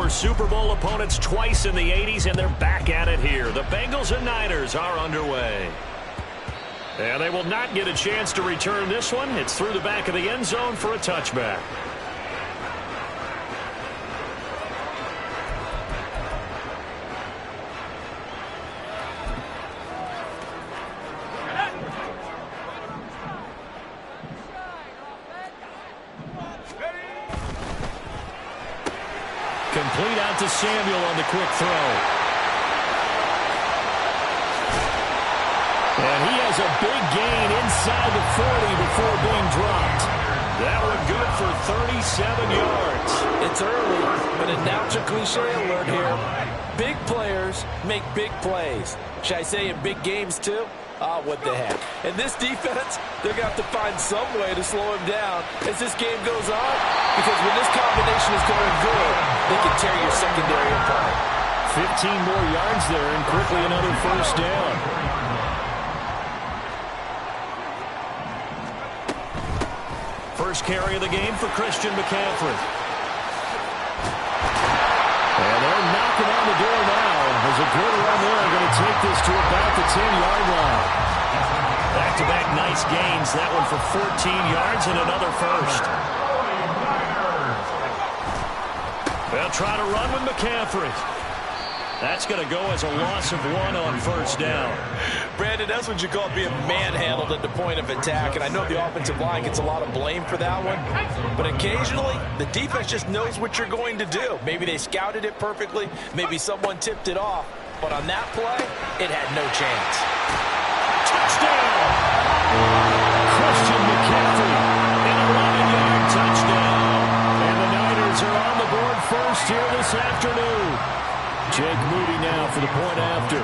were Super Bowl opponents twice in the 80s, and they're back at it here. The Bengals and Niners are underway. And they will not get a chance to return this one. It's through the back of the end zone for a touchback. Complete out to Samuel on the quick throw. And he has a big gain inside the 40 before being dropped. That one good for 37 yards. It's early, but announcer cliche alert here. Big players make big plays. Should I say in big games too? Oh, what the heck. And this defense, they're going to have to find some way to slow him down as this game goes on. Because when this combination is going good, they can tear your secondary apart. 15 more yards there and quickly another first down. First carry of the game for Christian McCaffrey. And they're knocking on the door now. There's a good run there. Going to take this to about the 10-yard line. Back-to-back nice gains. That one for 14 yards and another first. They'll try to run with McCaffrey. That's going to go as a loss of 1 on first down. Brandon, that's what you call being manhandled at the point of attack. And I know the offensive line gets a lot of blame for that one. But occasionally, the defense just knows what you're going to do. Maybe they scouted it perfectly. Maybe someone tipped it off. But on that play, it had no chance. Touchdown! Christian McCaffrey, an 11-yard touchdown. And the Niners are on the board first here this afternoon. Jake Moody now for the point after.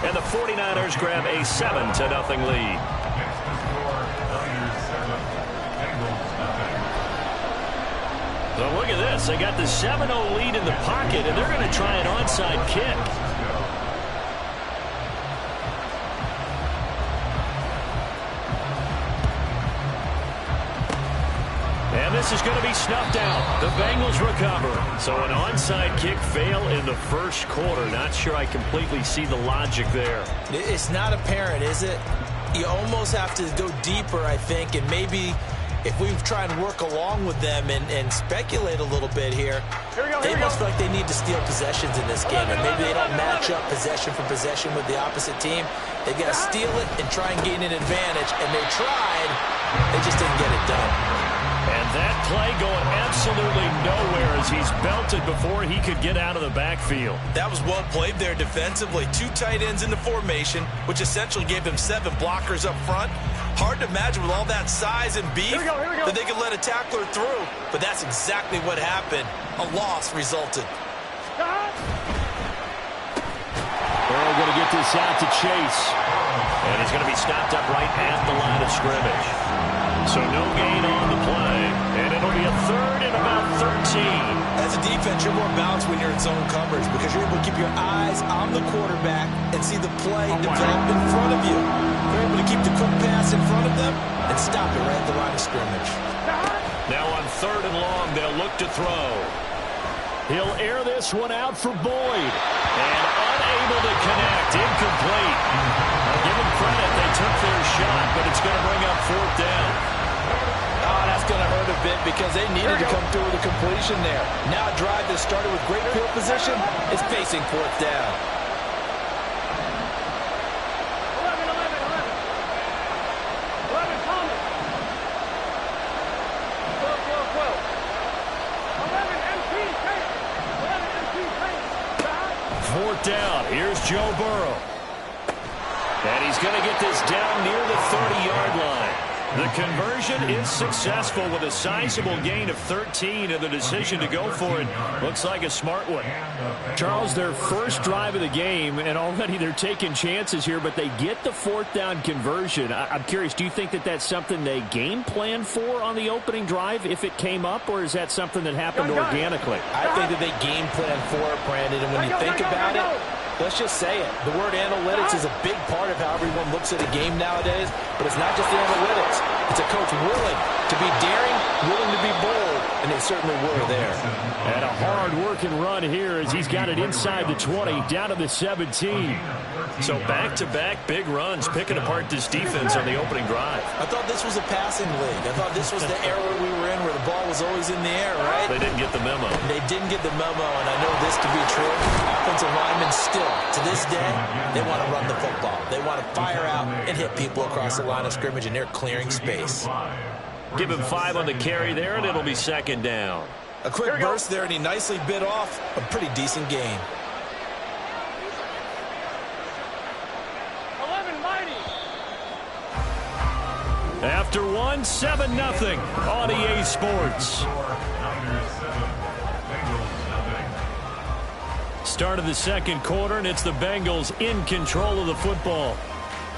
And the 49ers grab a 7-0 lead. So look at this. They got the 7-0 lead in the pocket, and they're going to try an onside kick. And this is going to be snuffed out. The Bengals recover. So an onside kick fail in the first quarter. Not sure I completely see the logic there. It's not apparent, is it? You almost have to go deeper, I think, and maybe if we try and work along with them and speculate a little bit here, they must feel like they need to steal possessions in this game, and maybe they don't match up possession for possession with the opposite team. They've got to steal it and try and gain an advantage, and they tried. They just didn't get it done. And that play going absolutely nowhere as he's belted before he could get out of the backfield. That was well played there defensively. 2 tight ends in the formation, which essentially gave them 7 blockers up front. Hard to imagine with all that size and beef that they could let a tackler through. But that's exactly what happened. A loss resulted. They're going to get this out to Chase. And he's going to be stopped up right at the line of scrimmage. So no gain on the play. And it'll be a third and about 13. As a defense, you're more balanced when you're in zone coverage because you're able to keep your eyes on the quarterback and see the play develop in front of you. You're able to keep the quick pass in front of them and stop it right at the line of scrimmage. Now on 3rd and long, they'll look to throw. He'll air this one out for Boyd. And unable to connect. Incomplete. Give them credit. They took their shot, but it's going to bring up 4th down. Oh, that's going to hurt a bit because they needed to come through with a completion there. Now a drive that started with great field position is facing 4th down. 4th down. Here's Joe Burrow. And he's going to get this down near the 30-yard line. The conversion is successful with a sizable gain of 13, and the decision to go for it looks like a smart one. Charles, their first drive of the game, and already they're taking chances here, but they get the 4th down conversion. I'm curious, do you think that that's something they game plan for on the opening drive if it came up, or is that something that happened organically? I think that they game plan for it, Brandon, and when you think about it, let's just say it. The word analytics is a big part of how everyone looks at a game nowadays, but it's not just the analytics. It's a coach willing to be daring, willing to be bold, and they certainly were there. And a hard-working run here as he's got it inside the 20, down to the 17. So back-to-back big runs, picking apart this defense on the opening drive. I thought this was a passing league. I thought this was the era we were in where the ball was always in the air, right? They didn't get the memo. They didn't get the memo, and I know this to be true. Offensive linemen still, to this day, they want to run the football. They want to fire out and hit people across the line of scrimmage, and they're clearing space. Give him 5 on the carry there, and it'll be second down. A quick burst there, and he nicely bit off a pretty decent gain. After one, 7-0 on EA Sports. Start of the second quarter, and it's the Bengals in control of the football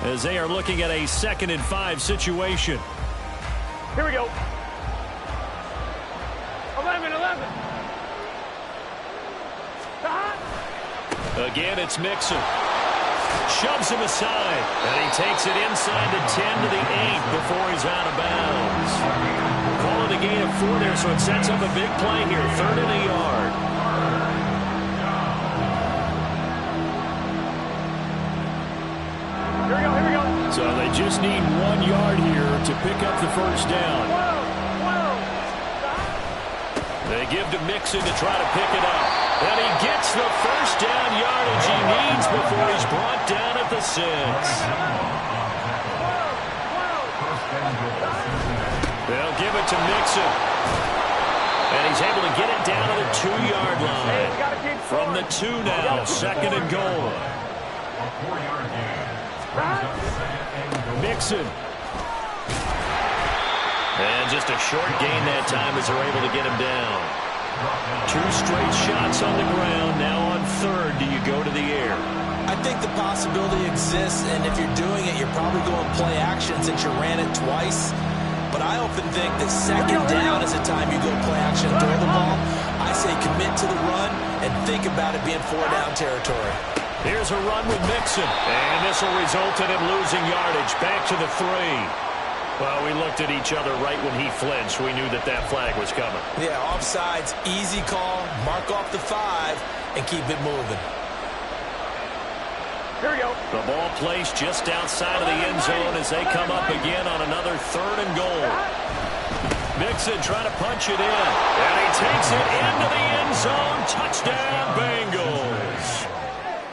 as they are looking at a 2nd and 5 situation. Here we go. 11. Again, it's Mixon. Shoves him aside, and he takes it inside the 10 to the 8 before he's out of bounds. Call it a gain of 4 there, so it sets up a big play here, 3rd and a yard. Here we go. So they just need 1 yard here to pick up the first down. They give to Mixon to try to pick it up. And he gets the first down yardage he needs before he's brought down at the 6. They'll give it to Mixon. And he's able to get it down to the 2-yard line. From the 2 now, 2nd and goal. Mixon. And just a short gain that time as they're able to get him down. 2 straight shots on the ground. Now on 3rd, do you go to the air? I think the possibility exists, and if you're doing it, you're probably going play action since you ran it twice. But I often think that 2nd down is the time you go play action and throw the ball. I say commit to the run and think about it being 4-down territory. Here's a run with Mixon, and this will result in him losing yardage. Back to the 3. Well, we looked at each other right when he flinched. We knew that that flag was coming. Yeah, offsides, easy call, mark off the 5, and keep it moving. Here we go. The ball placed just outside of the end zone as they come up again on another 3rd and goal. Mixon trying to punch it in, and he takes it into the end zone. Touchdown, Bengals.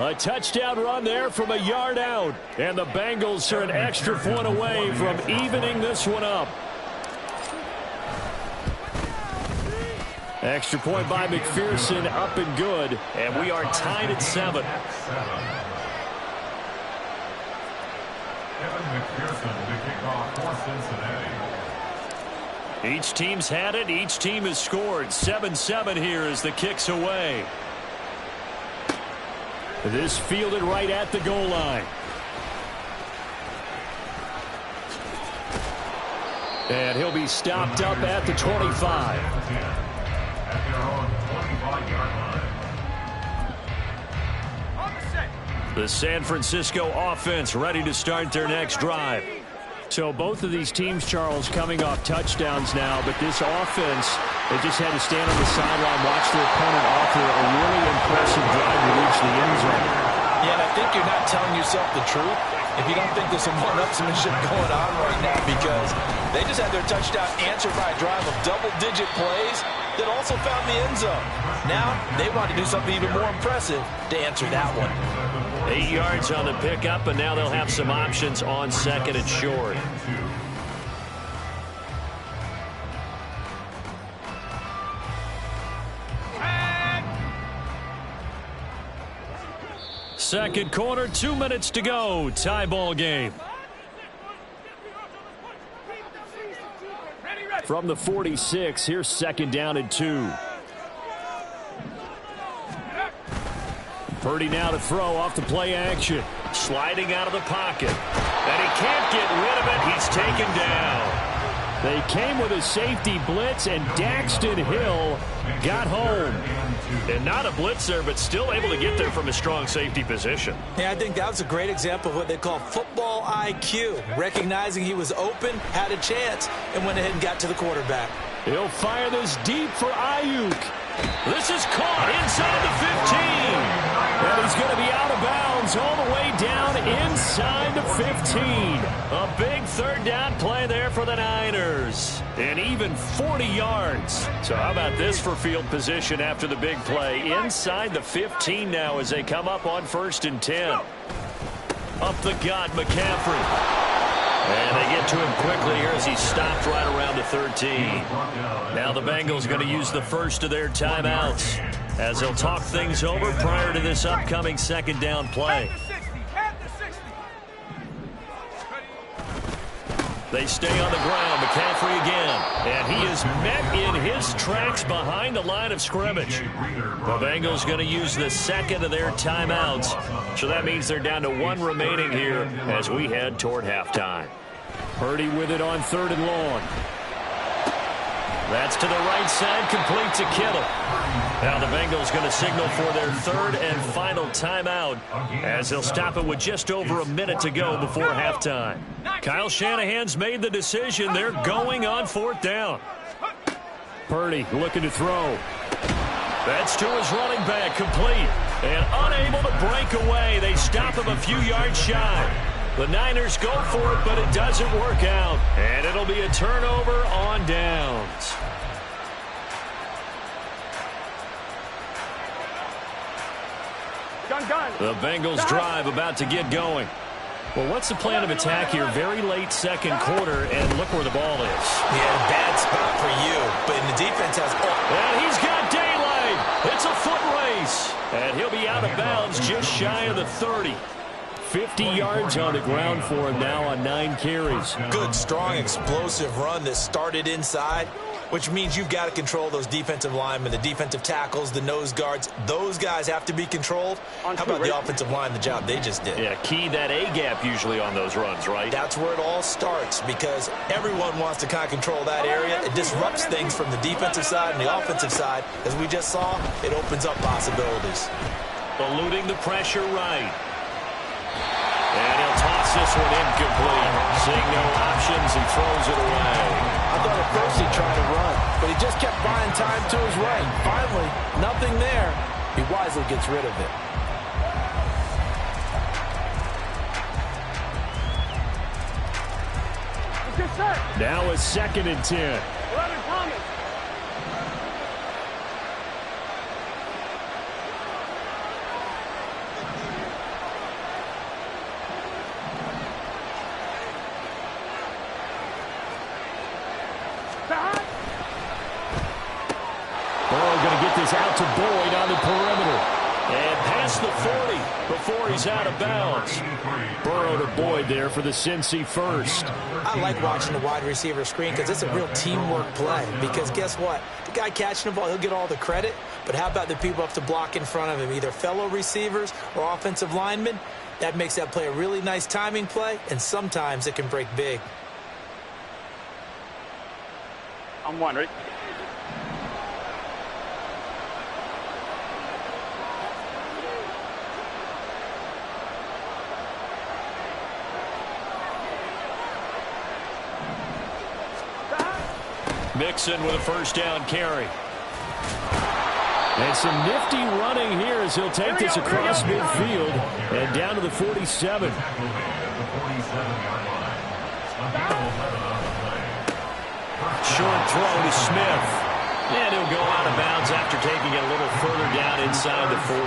A touchdown run there from a yard out. And the Bengals are an extra point away from evening this one up. Extra point by McPherson, up and good. And we are tied at 7. Kevin McPherson to kick off for Cincinnati. Each team's had it. Each team has scored. 7-7 here as the kick's away. This fielded right at the goal line. And he'll be stopped up at the 25. At their own 25-yard line. The San Francisco offense ready to start their next drive. So both of these teams, Charles, coming off touchdowns now, but this offense, they just had to stand on the sideline, watch their opponent offer a really impressive drive to reach the end zone. Yeah, and I think you're not telling yourself the truth if you don't think there's some one-upsmanship going on right now, because they just had their touchdown answered by a drive of double-digit plays that also found the end zone. Now they want to do something even more impressive to answer that one. 8 yards on the pickup, and now they'll have some options on 2nd and short. Second quarter, 2 minutes to go. Tie ball game. From the 46, here's 2nd down and 2. Purdy now to throw off the play action. Sliding out of the pocket. And he can't get rid of it. He's taken down. They came with a safety blitz, and Daxton Hill got home. And not a blitzer, but still able to get there from a strong safety position. Yeah, I think that was a great example of what they call football IQ. Recognizing he was open, had a chance, and went ahead and got to the quarterback. He'll fire this deep for Ayuk. This is caught inside the 15. And he's going to be out of bounds all the way down inside the 15. A big third down play there for the Niners. And even 40 yards. So how about this for field position after the big play? Inside the 15 now as they come up on 1st and 10. Up the gut, McCaffrey. And they get to him quickly here as he stopped right around the 13. Now the Bengals going to use the first of their timeouts as they'll talk things over prior to this upcoming 2nd down play. They stay on the ground. McCaffrey again. And he is met in his tracks behind the line of scrimmage. The Bengals going to use the 2nd of their timeouts. So that means they're down to 1 remaining here as we head toward halftime. Purdy with it on 3rd and long. That's to the right side, complete to Kittle. Now the Bengals going to signal for their 3rd and final timeout as they'll stop it with just over a minute to go before halftime. Kyle Shanahan's made the decision. They're going on 4th down. Purdy looking to throw. That's to his running back, complete. And unable to break away. They stop him a few yards shy. The Niners go for it, but it doesn't work out. And it'll be a turnover on downs. The Bengals drive about to get going. Well, what's the plan of attack here? Very late 2nd quarter, and look where the ball is. Yeah, bad spot for you, but the defense has... And he's got daylight. It's a foot race. And he'll be out of bounds just shy of the 30. 50 yards on the ground for him now on 9 carries. Good, strong, explosive run that started inside, which means you've got to control those defensive linemen, the defensive tackles, the nose guards. Those guys have to be controlled. How about the offensive line, the job they just did? Yeah, key that A-gap usually on those runs, right? That's where it all starts because everyone wants to kind of control that area. It disrupts things from the defensive side and the offensive side. As we just saw, it opens up possibilities. Eluding the pressure right. And he'll toss this one incomplete. Seeing no options, he throws it away. I thought at first he tried to run, but he just kept buying time to his right. Finally, nothing there. He wisely gets rid of it. Now a 2nd and 10. 11 Thomas. Out to Boyd on the perimeter. And past the 40 before he's out of bounds. Burrow to Boyd there for the Cincy first. I like watching the wide receiver screen because it's a real teamwork play. Because guess what? The guy catching the ball, he'll get all the credit. But how about the people up to block in front of him? Either fellow receivers or offensive linemen. That makes that play a really nice timing play. And sometimes it can break big. I'm one, right? Mixon with a 1st down carry. And some nifty running here as he'll take this across midfield and down to the 47. Short throw to Smith. And he'll go out of bounds after taking it a little further down inside the 40.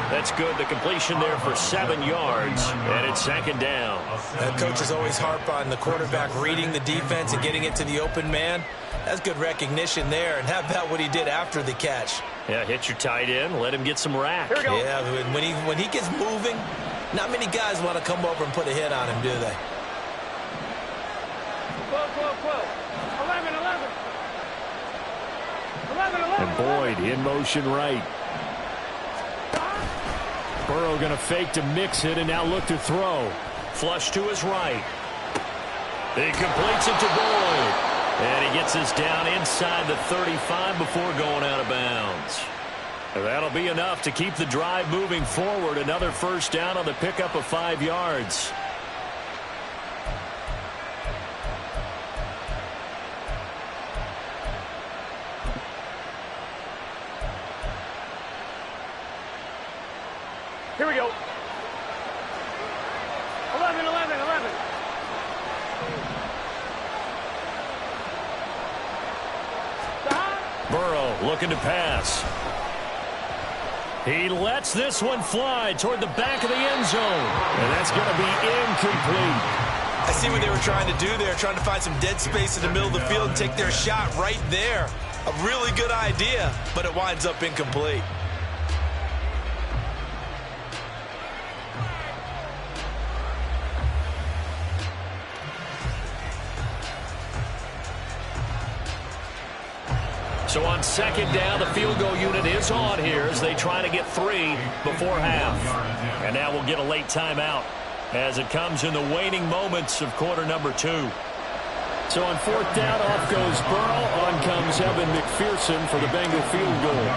That's good. The completion there for 7 yards, and it's 2nd down. Coaches always harp on the quarterback reading the defense and getting it to the open man. That's good recognition there. And how about what he did after the catch? Yeah, hit your tight end, let him get some rack. Yeah, when he gets moving, not many guys want to come over and put a hit on him, do they? 12. 11. And Boyd in motion right. Burrow going to fake to mix it and now look to throw. Flush to his right. He completes it to Boyd. And he gets this down inside the 35 before going out of bounds. That'll be enough to keep the drive moving forward. Another 1st down on the pickup of 5 yards. Here we go. 11, 11, 11. Burrow looking to pass. He lets this one fly toward the back of the end zone. And that's going to be incomplete. I see what they were trying to do there, trying to find some dead space in the middle of the field and take their shot right there. A really good idea, but it winds up incomplete. So on second down, the field goal unit is on here as they try to get 3 before half. And now we'll get a late timeout as it comes in the waning moments of quarter number 2. So on fourth down, off goes Burrow. On comes Evan McPherson for the Bengal field goal.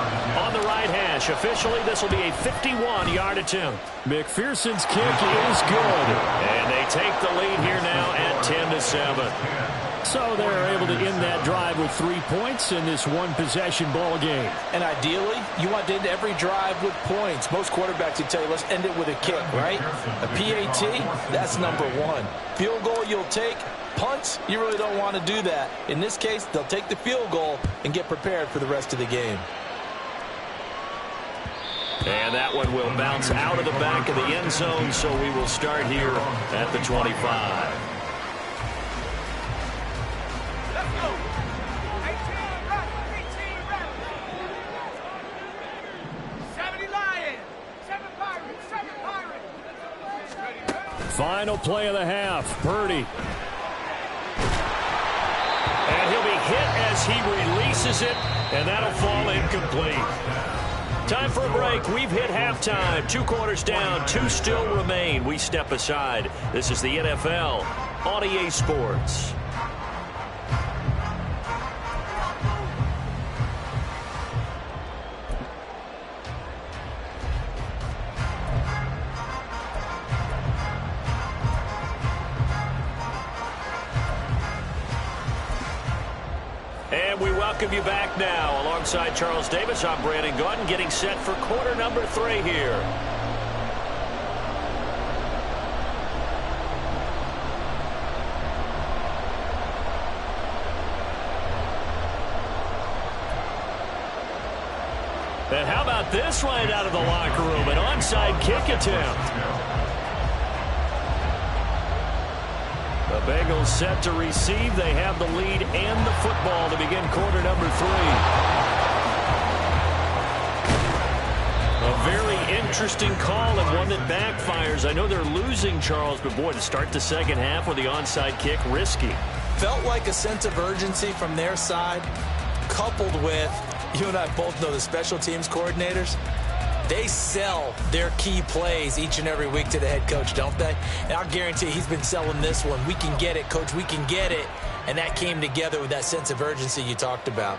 On the right hash, officially this will be a 51-yard attempt. McPherson's kick is good. And they take the lead here now at 10-7. So they're able to end that drive with 3 points in this one-possession ball game. And ideally, you want to end every drive with points. Most quarterbacks would tell you, let's end it with a kick, right? A PAT, that's number 1. Field goal you'll take. Punts, you really don't want to do that. In this case, they'll take the field goal and get prepared for the rest of the game. And that one will bounce out of the back of the end zone, so we will start here at the 25. Final play of the half. Purdy. And he'll be hit as he releases it, and that'll fall incomplete. Time for a break. We've hit halftime. 2 quarters down, 2 still remain. We step aside. This is the NFL on EA Sports. And we welcome you back now. Alongside Charles Davis, I'm Brandon Gaudin, getting set for quarter number 3 here. And how about this right out of the locker room? An onside kick attempt. The Bengals set to receive. They have the lead and the football to begin quarter number 3. A very interesting call and one that backfires. I know they're losing, Charles, but boy, to start the second half with the onside kick, risky. Felt like a sense of urgency from their side, coupled with, you and I both know the special teams coordinators, they sell their key plays each and every week to the head coach, don't they? And I'll guarantee he's been selling this one. We can get it, coach, we can get it. And that came together with that sense of urgency you talked about.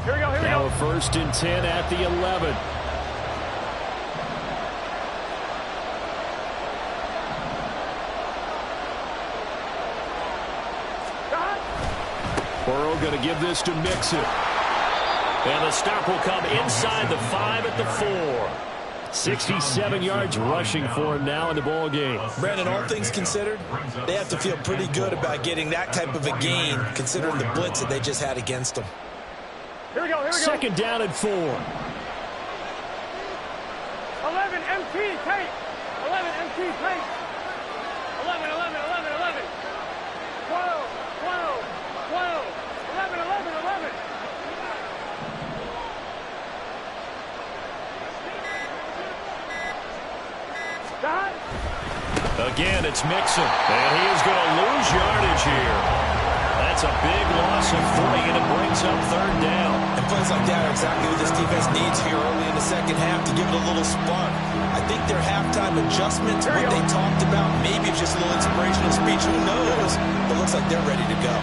Here we go, here we Now go. a 1st and 10 at the 11. Burrow going to give this to Mixon. And the stop will come inside the 5 at the 4. 67 yards rushing for him now in the ball game. Brandon, all things considered, they have to feel pretty good about getting that type of a gain, considering the blitz that they just had against them. Here we go, here we go. Second down and 4. 11 MT tape. 11 MT tape. 11, 11, 11, 11. 12, 12, 12. 11, 11, 11. Dot. Again, it's Mixon. And he is going to lose yardage here. That's a big loss of 3, and it brings up 3rd down. And plays like that are exactly what this defense needs here early in the second half to give it a little spark. I think their halftime adjustment, what they talked about, maybe it's just a little inspirational speech. Who knows? But it looks like they're ready to go.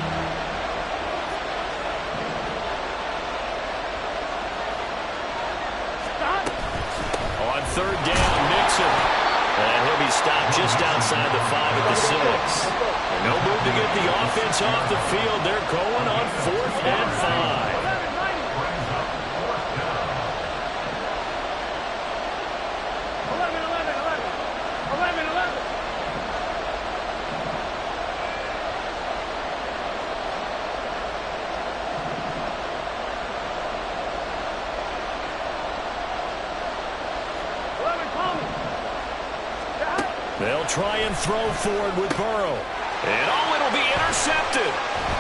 Dot. On 3rd down, Mixon. And he'll be stopped just outside the 5 at the 6. And no move to get the offense off the field. They're going on 4th and 5. They'll try and throw forward with Burrow. And it'll be intercepted.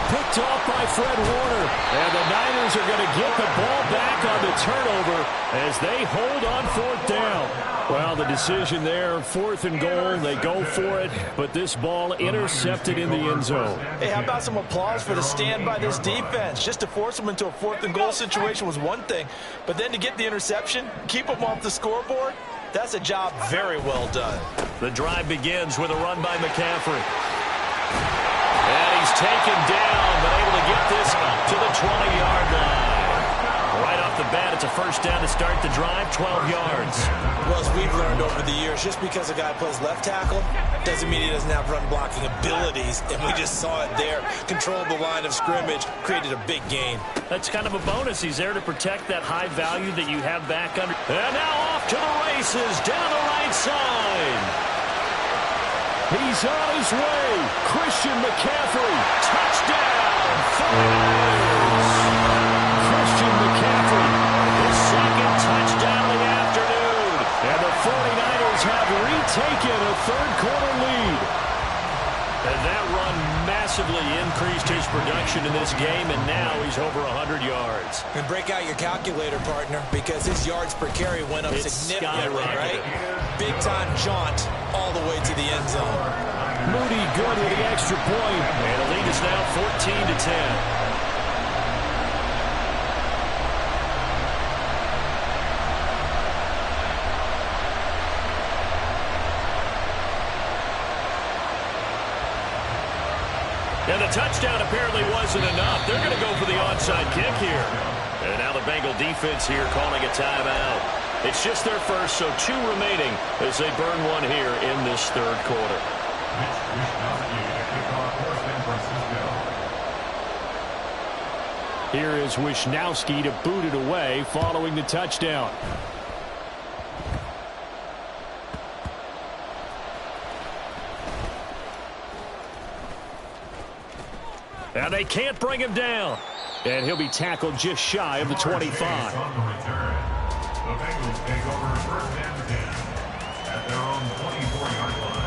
Picked off by Fred Warner. And the Niners are going to get the ball back on the turnover as they hold on 4th down. Well, the decision there, 4th and goal. They go for it, but this ball intercepted in the end zone. Hey, how about some applause for the stand by this defense? Just to force them into a 4th and goal situation was one thing, but then to get the interception, keep them off the scoreboard, that's a job very well done. The drive begins with a run by McCaffrey. And he's taken down, but able to get this up to the 20-yard line. Right off the bat, it's a first down to start the drive, 12 yards. Well, as we've learned over the years, just because a guy plays left tackle doesn't mean he doesn't have run-blocking abilities, and we just saw it there. Controlled the line of scrimmage, created a big gain. That's kind of a bonus. He's there to protect that high value that you have back under. And now off to the races, down the right side. He's on his way. Christian McCaffrey. Touchdown. 49ers. Christian McCaffrey. His second touchdown of the afternoon. And the 49ers have retaken a third-quarter lead. And that run massively increased his production in this game, and now he's over 100 yards. And break out your calculator, partner, because his yards per carry went up significantly, right? Big-time jaunt all the way to the end zone. Moody good with the extra point, and the lead is now 14-10. And the touchdown apparently wasn't enough. They're going to go for the onside kick here. And now the Bengal defense here calling a timeout. It's just their first, so 2 remaining as they burn one here in this third quarter. Here is Wishnowski to boot it away following the touchdown. Now they can't bring him down. And he'll be tackled just shy of the 25. The Bengals take over first and 10 at their own 24-yard line.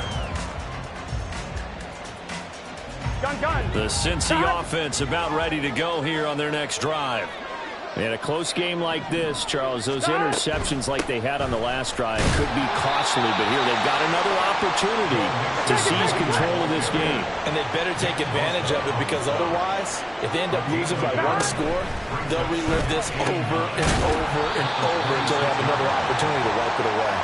Gun. The Cincy offense about ready to go here on their next drive. In a close game like this, Charles, those interceptions like they had on the last drive could be costly, but here they've got another opportunity to seize control of this game. And they better take advantage of it, because otherwise, if they end up losing by 1 score, they'll relive this over and over and over until they have another opportunity to wipe it away.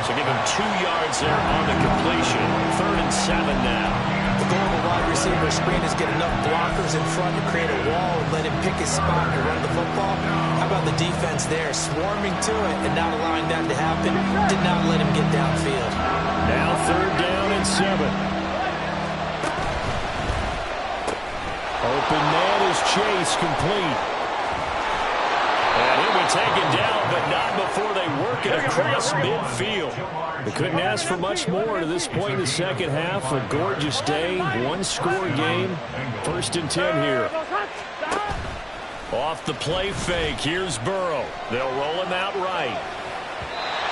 So give him 2 yards there on the completion. 3rd and 7 now. The goal of the wide receiver screen is get enough blockers in front to create a wall and let him pick his spot to run the football. How about the defense there, swarming to it and not allowing that to happen? Did not let him get downfield. Now 3rd down and 7. Open man is Chase, complete. And he'll be taken down, but not before they work it across midfield. They couldn't ask for much more to this point in the second half. A gorgeous day, 1-score game. 1st and 10 here. Off the play fake, here's Burrow. They'll roll him out right.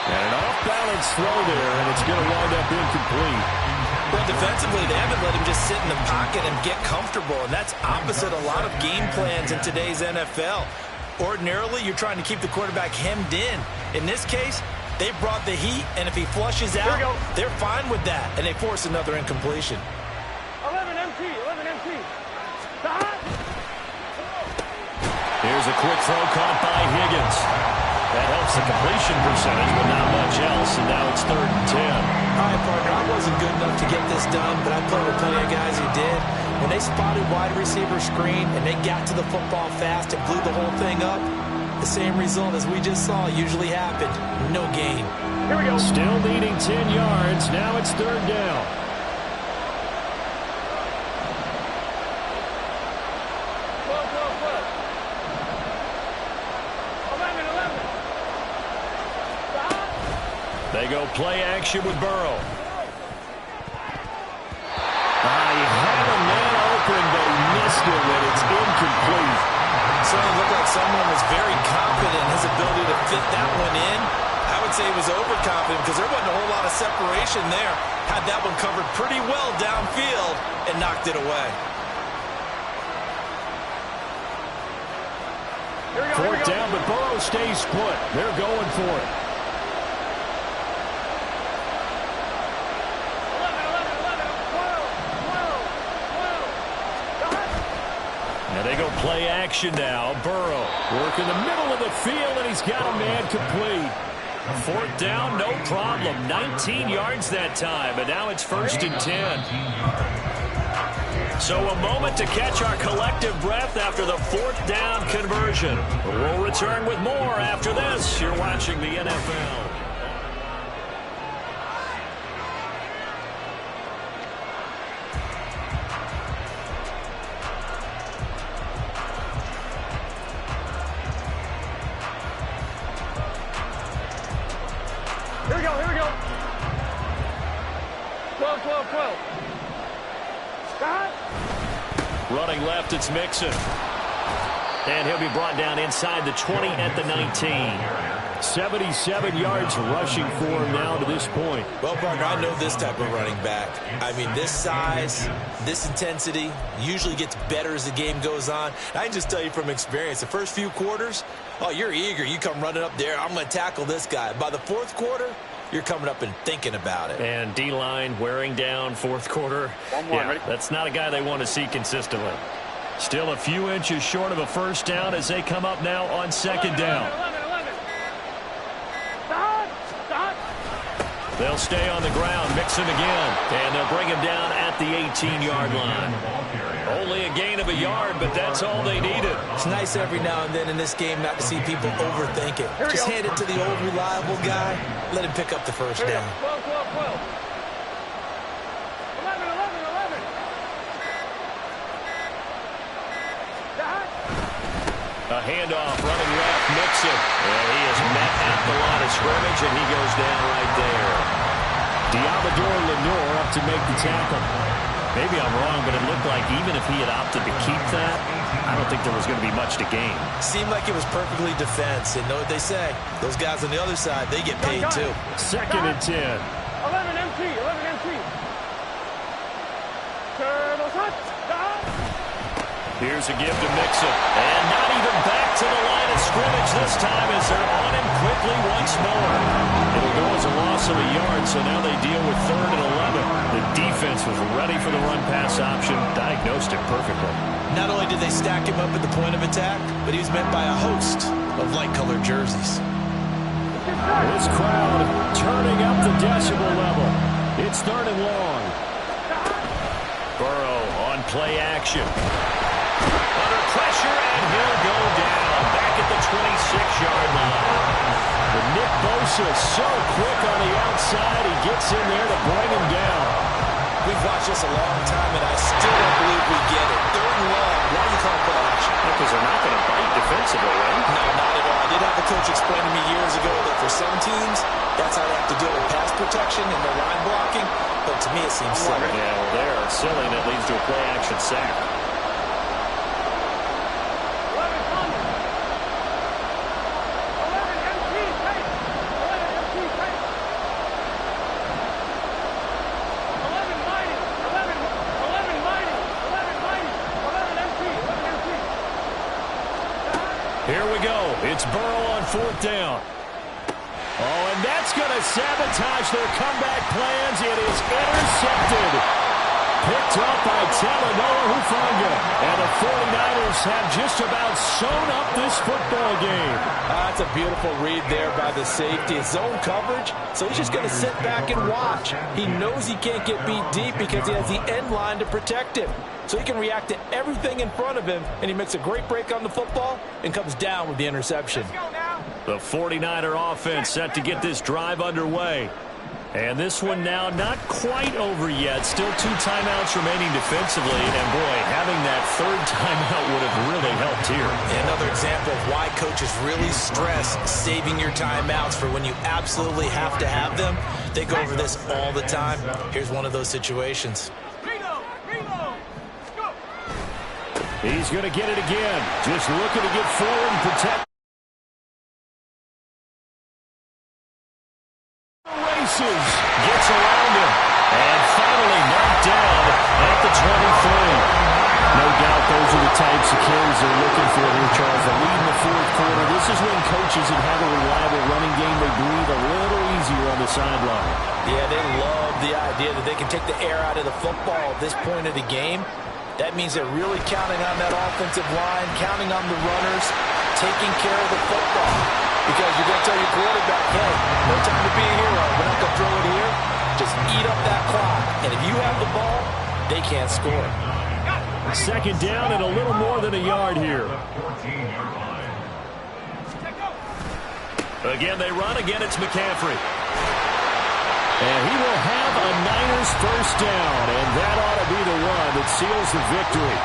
And an off-balance throw there, and it's going to wind up incomplete. Well, defensively, they haven't let him just sit in the pocket and get comfortable, and that's opposite a lot of game plans in today's NFL. Ordinarily, you're trying to keep the quarterback hemmed in. In this case, they brought the heat, and if he flushes out, they're fine with that, and they force another incompletion. 11 MT. Here's a quick throw caught by Higgins. That helps the completion percentage, but not much else, and now it's 3rd and 10. All right, partner, I wasn't good enough to get this done, but I played with plenty of guys who did. When they spotted wide receiver screen and they got to the football fast and blew the whole thing up, the same result as we just saw usually happened. No gain. Here we go. Still needing 10 yards. Now it's 3rd down. Close. 11. They go play action with Burrow. He had a man open, but he missed it, and it's incomplete. Certainly looked like someone was very confident in his ability to fit that one in. I would say he was overconfident because there wasn't a whole lot of separation there. Had that one covered pretty well downfield and knocked it away. Fourth down, but Burrow stays put. They're going for it. 11, 12, 12. And they go play action now. Burrow work in the middle of the field, and he's got a man complete. Fourth down, no problem. 19 yards that time, but now it's 1st and 10. So a moment to catch our collective breath after the 4th down conversion. We'll return with more after this. You're watching the NFL. Here we go, here we go. 12, 12, 12. Got it. Running left, it's Mixon. And he'll be brought down inside the 20 at the 19. 77 yards rushing for him now to this point. Well, Parker, I know this type of running back. I mean, this size, this intensity usually gets better as the game goes on. I can just tell you from experience, the first few quarters, oh, you're eager. You come running up there, I'm going to tackle this guy. By the 4th quarter, you're coming up and thinking about it. And D-line wearing down 4th quarter. Yeah, that's not a guy they want to see consistently. Still a few inches short of a 1st down as they come up now on 2nd down. 11, 11. Stop, stop. They'll stay on the ground, Mixon again, and they'll bring him down at the 18-yard line. Only a gain of a yard, but that's all they needed. It's nice every now and then in this game not to see people overthink it. Just hand it to the old reliable guy. Let him pick up the 1st down. 12, 12, 12. 11, 11, 11. Got it. A handoff, running left, Mixon. And he is met at the line of scrimmage, and he goes down right there. Diamador Lenore up to make the tackle. Maybe I'm wrong, but it looked like even if he had opted to keep that, I don't think there was going to be much to gain. Seemed like it was perfectly defense. And know what they say? Those guys on the other side, they get paid too. 2nd and 10. 11 MT, 11 MT. Turtle touch. Got it. Here's a give to Mixon. And not even back to the line of scrimmage this time as they're on him quickly once more. It'll go as a loss of a yard, so now they deal with 3rd and 11. The defense was ready for the run-pass option, diagnosed it perfectly. Not only did they stack him up at the point of attack, but he was met by a host of light-colored jerseys. This crowd turning up the decibel level. It's 3rd and long. Burrow on play action. Under pressure, and he'll go down back at the 26-yard line. But Nick Bosa so quick on the outside, he gets in there to bring him down. We've watched this a long time, and I still don't believe we get it. 3rd and long. Why do you call play action? Because they're not going to bite defensively, right? No, not at all. I did have a coach explain to me years ago that for some teams, that's how they have to deal with pass protection and their line blocking. But to me, it seems silly. Yeah, well, they're silly, and it leads to a play action sack. 11 Thunder. 11 MT, take. 11 MT, take. 11 Mighty. 11 Mighty. 11 Mighty. 11 MT, 11 MT. Here we go. It's Burrow on 4th down. Oh, and that's going to sabotage their comeback plans. It is intercepted. Picked up by Talanoa Hufanga. And the 49ers have just about sewn up this football game. That's a beautiful read there by the safety. It's zone coverage, so he's just going to sit back and watch. He knows he can't get beat deep because he has the end line to protect him. So he can react to everything in front of him, and he makes a great break on the football and comes down with the interception. The 49er offense set to get this drive underway. And this one now not quite over yet. Still 2 timeouts remaining defensively. And, boy, having that 3rd timeout would have really helped here. Another example of why coaches really stress saving your timeouts for when you absolutely have to have them. They go over this all the time. Here's one of those situations. He's going to get it again. Just looking to get forward and protect. This is when coaches that have a reliable running game, they breathe a little easier on the sideline. Yeah, they love the idea that they can take the air out of the football at this point of the game. That means they're really counting on that offensive line, counting on the runners, taking care of the football. Because you're going to tell your quarterback, hey, no time to be a hero. We're not going to throw it here. Just eat up that clock. And if you have the ball, they can't score. Second down and a little more than a yard here. Again, they run. Again, it's McCaffrey. And he will have a Niners first down, and that ought to be the one that seals the victory.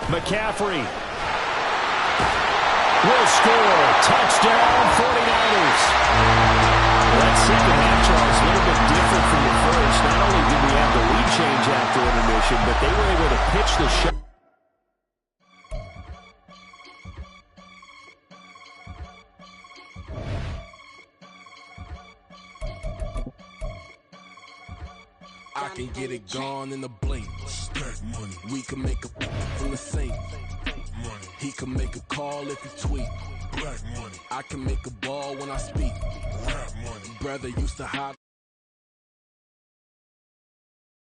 McCaffrey will score. Touchdown, 49ers. That second half, Charles, a little bit different from the first. Not only did we have the lead change after intermission, but they were able to pitch the shot. I can get it gone in a blink. Stack money. We can make a from the sink. Money. He can make a call if he tweet. Black money. I can make a ball when I speak. Rap money. Brother used to hide.